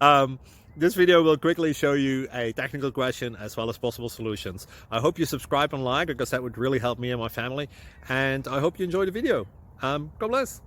um, this video will quickly show you a technical question as well as possible solutions. I hope you subscribe and like, because that would really help me and my family. And I hope you enjoy the video. God bless.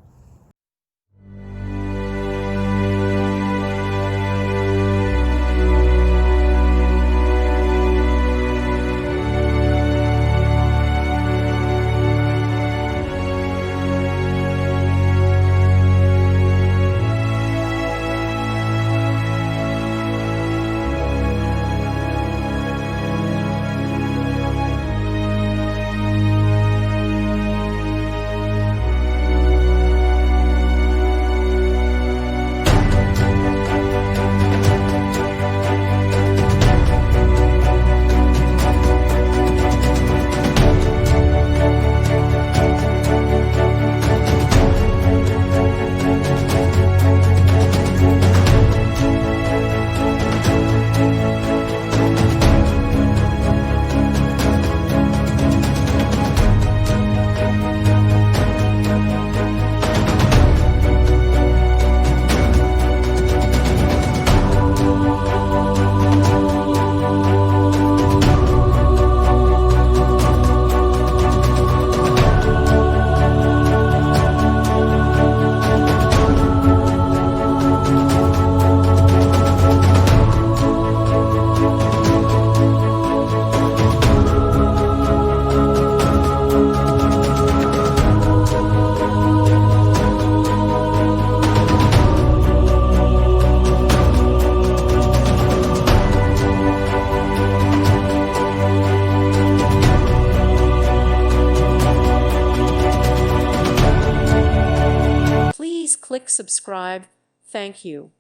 Please click subscribe. Thank you.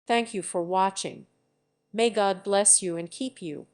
Thank you for watching. May God bless you and keep you.